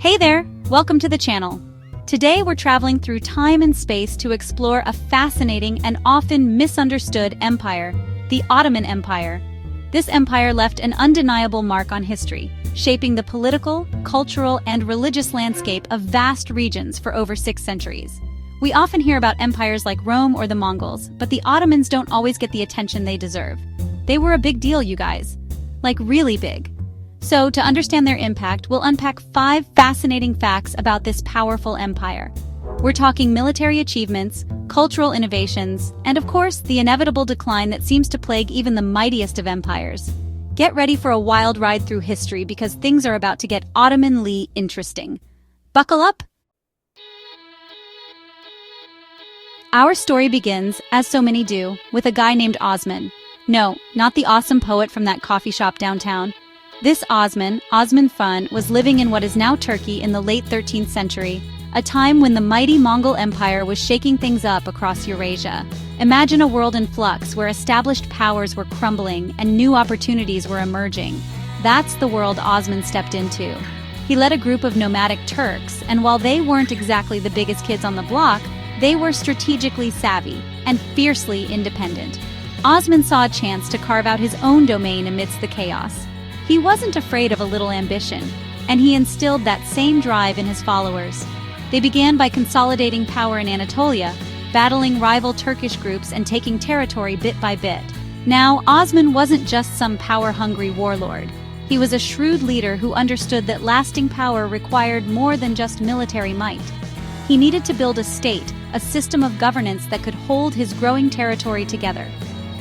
Hey there, welcome to the channel. Today we're traveling through time and space to explore a fascinating and often misunderstood empire, the Ottoman Empire. This empire left an undeniable mark on history, shaping the political, cultural, and religious landscape of vast regions for over 6 centuries. We often hear about empires like Rome or the Mongols, but the Ottomans don't always get the attention they deserve. They were a big deal, you guys. Like really big. So, to understand their impact, we'll unpack 5 fascinating facts about this powerful empire. We're talking military achievements, cultural innovations, and of course, the inevitable decline that seems to plague even the mightiest of empires. Get ready for a wild ride through history because things are about to get Ottomanly interesting. Buckle up! Our story begins, as so many do, with a guy named Osman. No, not the awesome poet from that coffee shop downtown. This Osman Fun, was living in what is now Turkey in the late 13th century, a time when the mighty Mongol Empire was shaking things up across Eurasia. Imagine a world in flux where established powers were crumbling and new opportunities were emerging. That's the world Osman stepped into. He led a group of nomadic Turks, and while they weren't exactly the biggest kids on the block, they were strategically savvy and fiercely independent. Osman saw a chance to carve out his own domain amidst the chaos. He wasn't afraid of a little ambition, and he instilled that same drive in his followers. They began by consolidating power in Anatolia, battling rival Turkish groups and taking territory bit by bit. Now, Osman wasn't just some power-hungry warlord. He was a shrewd leader who understood that lasting power required more than just military might. He needed to build a state, a system of governance that could hold his growing territory together.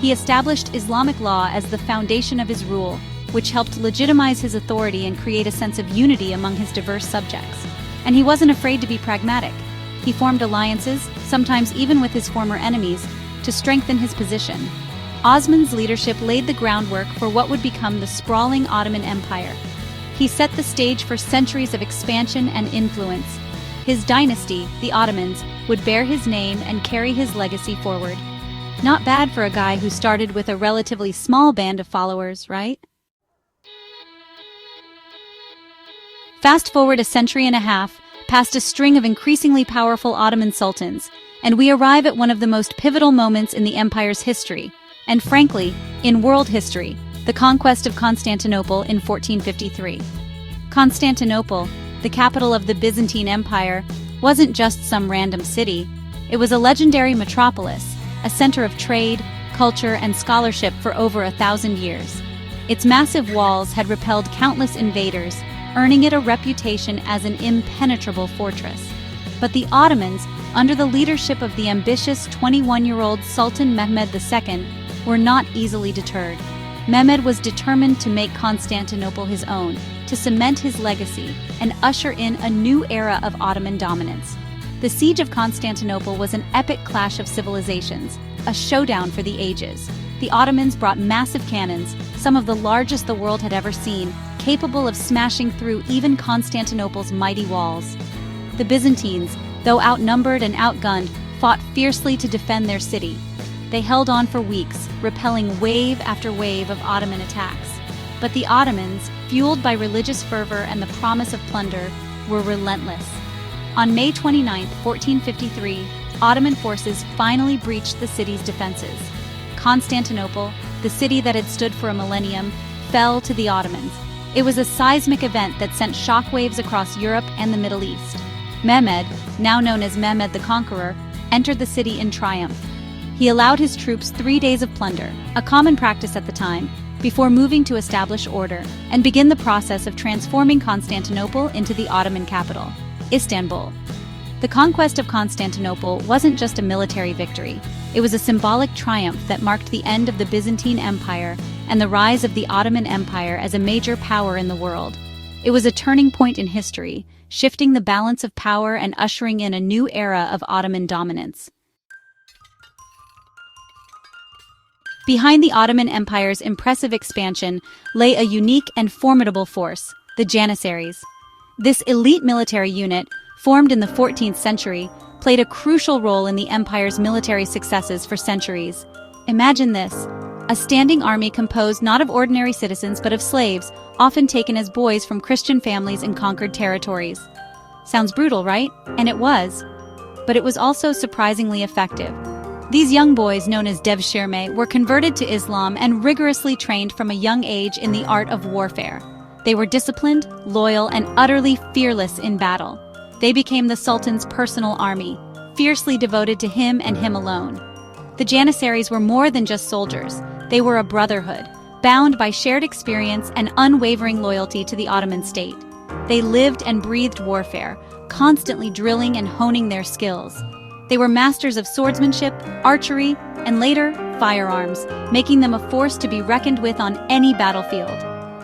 He established Islamic law as the foundation of his rule, which helped legitimize his authority and create a sense of unity among his diverse subjects. And he wasn't afraid to be pragmatic. He formed alliances, sometimes even with his former enemies, to strengthen his position. Osman's leadership laid the groundwork for what would become the sprawling Ottoman Empire. He set the stage for centuries of expansion and influence. His dynasty, the Ottomans, would bear his name and carry his legacy forward. Not bad for a guy who started with a relatively small band of followers, right? Fast forward a century and a half, past a string of increasingly powerful Ottoman sultans, and we arrive at one of the most pivotal moments in the empire's history, and frankly, in world history, the conquest of Constantinople in 1453. Constantinople, the capital of the Byzantine Empire, wasn't just some random city. It was a legendary metropolis, a center of trade, culture, and scholarship for over 1,000 years. Its massive walls had repelled countless invaders, earning it a reputation as an impenetrable fortress. But the Ottomans, under the leadership of the ambitious 21-year-old Sultan Mehmed II, were not easily deterred. Mehmed was determined to make Constantinople his own, to cement his legacy, and usher in a new era of Ottoman dominance. The siege of Constantinople was an epic clash of civilizations, a showdown for the ages. The Ottomans brought massive cannons, some of the largest the world had ever seen, capable of smashing through even Constantinople's mighty walls. The Byzantines, though outnumbered and outgunned, fought fiercely to defend their city. They held on for weeks, repelling wave after wave of Ottoman attacks. But the Ottomans, fueled by religious fervor and the promise of plunder, were relentless. On May 29, 1453, Ottoman forces finally breached the city's defenses. Constantinople, the city that had stood for a millennium, fell to the Ottomans. It was a seismic event that sent shockwaves across Europe and the Middle East. Mehmed, now known as Mehmed the Conqueror, entered the city in triumph. He allowed his troops 3 days of plunder, a common practice at the time, before moving to establish order and begin the process of transforming Constantinople into the Ottoman capital, Istanbul. The conquest of Constantinople wasn't just a military victory. It was a symbolic triumph that marked the end of the Byzantine Empire and the rise of the Ottoman Empire as a major power in the world. It was a turning point in history, shifting the balance of power and ushering in a new era of Ottoman dominance. Behind the Ottoman Empire's impressive expansion lay a unique and formidable force, the Janissaries. This elite military unit, formed in the 14th century, played a crucial role in the empire's military successes for centuries. Imagine this: a standing army composed not of ordinary citizens but of slaves, often taken as boys from Christian families in conquered territories. Sounds brutal, right? And it was. But it was also surprisingly effective. These young boys, known as devshirme, were converted to Islam and rigorously trained from a young age in the art of warfare. They were disciplined, loyal, and utterly fearless in battle. They became the Sultan's personal army, fiercely devoted to him and him alone. The Janissaries were more than just soldiers. They were a brotherhood, bound by shared experience and unwavering loyalty to the Ottoman state. They lived and breathed warfare, constantly drilling and honing their skills. They were masters of swordsmanship, archery, and later, firearms, making them a force to be reckoned with on any battlefield.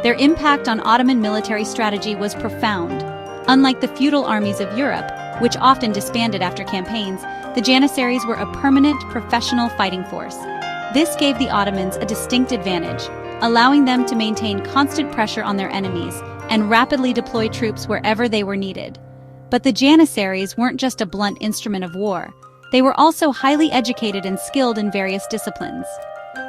Their impact on Ottoman military strategy was profound. Unlike the feudal armies of Europe, which often disbanded after campaigns, the Janissaries were a permanent, professional fighting force. This gave the Ottomans a distinct advantage, allowing them to maintain constant pressure on their enemies and rapidly deploy troops wherever they were needed. But the Janissaries weren't just a blunt instrument of war. They were also highly educated and skilled in various disciplines.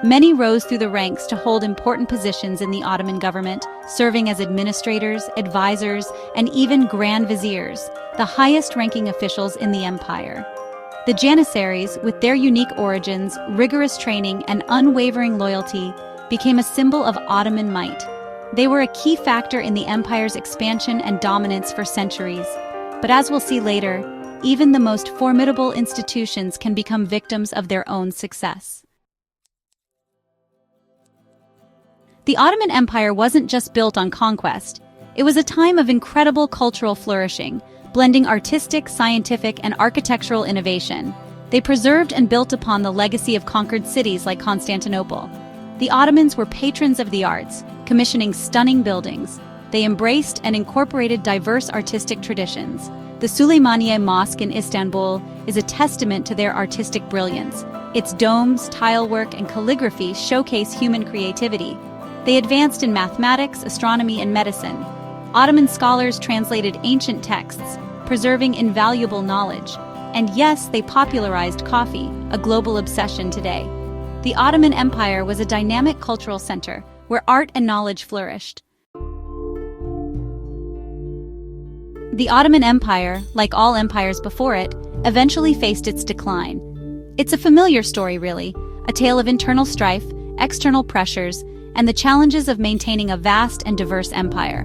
Many rose through the ranks to hold important positions in the Ottoman government, serving as administrators, advisors, and even grand viziers, the highest-ranking officials in the empire. The Janissaries, with their unique origins, rigorous training, and unwavering loyalty, became a symbol of Ottoman might. They were a key factor in the empire's expansion and dominance for centuries. But as we'll see later, even the most formidable institutions can become victims of their own success. The Ottoman Empire wasn't just built on conquest. It was a time of incredible cultural flourishing, blending artistic, scientific, and architectural innovation. They preserved and built upon the legacy of conquered cities like Constantinople. The Ottomans were patrons of the arts, commissioning stunning buildings. They embraced and incorporated diverse artistic traditions. The Süleymaniye Mosque in Istanbul is a testament to their artistic brilliance. Its domes, tilework, and calligraphy showcase human creativity. They advanced in mathematics, astronomy, and medicine. Ottoman scholars translated ancient texts, preserving invaluable knowledge. And yes, they popularized coffee, a global obsession today. The Ottoman Empire was a dynamic cultural center where art and knowledge flourished. The Ottoman Empire, like all empires before it, eventually faced its decline. It's a familiar story, really, a tale of internal strife, external pressures, and the challenges of maintaining a vast and diverse empire.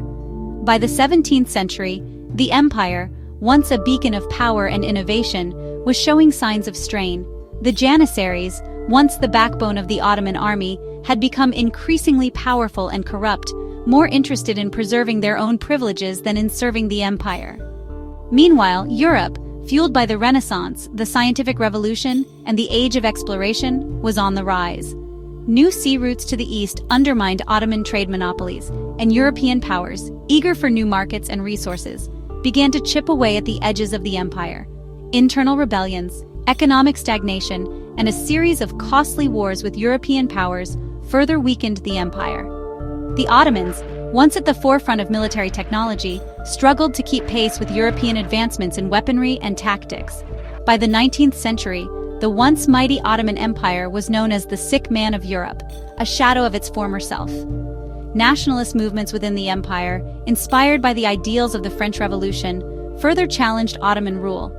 By the 17th century, the empire, once a beacon of power and innovation, was showing signs of strain. The Janissaries, once the backbone of the Ottoman army, had become increasingly powerful and corrupt, more interested in preserving their own privileges than in serving the empire. Meanwhile, Europe, fueled by the Renaissance, the scientific revolution, and the age of exploration, was on the rise. New sea routes to the east undermined Ottoman trade monopolies, and European powers, eager for new markets and resources, began to chip away at the edges of the empire. Internal rebellions, economic stagnation, and a series of costly wars with European powers further weakened the empire. The Ottomans, once at the forefront of military technology, struggled to keep pace with European advancements in weaponry and tactics. By the 19th century, the once mighty Ottoman Empire was known as the sick man of Europe, a shadow of its former self. Nationalist movements within the empire, inspired by the ideals of the French Revolution, further challenged Ottoman rule.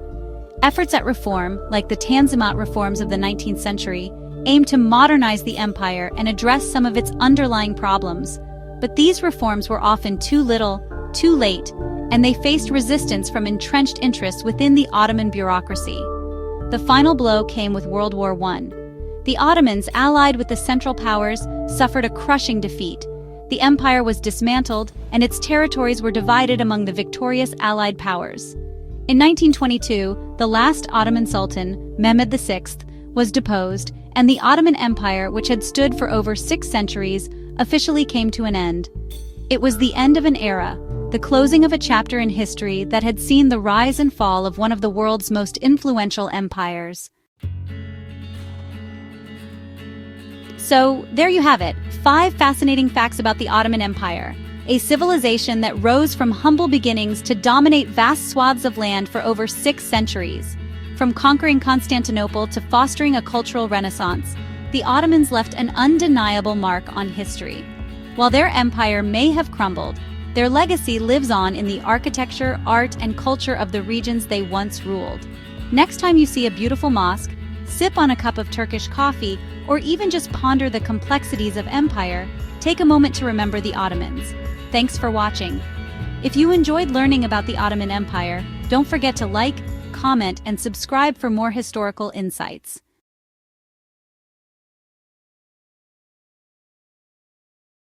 Efforts at reform, like the Tanzimat reforms of the 19th century, aimed to modernize the empire and address some of its underlying problems. But these reforms were often too little, too late, and they faced resistance from entrenched interests within the Ottoman bureaucracy. The final blow came with World War I. The Ottomans, allied with the Central Powers, suffered a crushing defeat. The empire was dismantled, and its territories were divided among the victorious Allied powers. In 1922, the last Ottoman Sultan, Mehmed VI, was deposed, and the Ottoman Empire, which had stood for over 6 centuries, officially came to an end. It was the end of an era, the closing of a chapter in history that had seen the rise and fall of one of the world's most influential empires. So, there you have it, 5 fascinating facts about the Ottoman Empire, a civilization that rose from humble beginnings to dominate vast swaths of land for over 6 centuries. From conquering Constantinople to fostering a cultural renaissance, the Ottomans left an undeniable mark on history. While their empire may have crumbled, their legacy lives on in the architecture, art, and culture of the regions they once ruled. Next time you see a beautiful mosque, sip on a cup of Turkish coffee, or even just ponder the complexities of empire, take a moment to remember the Ottomans. Thanks for watching. If you enjoyed learning about the Ottoman Empire, don't forget to like, comment, and subscribe for more historical insights.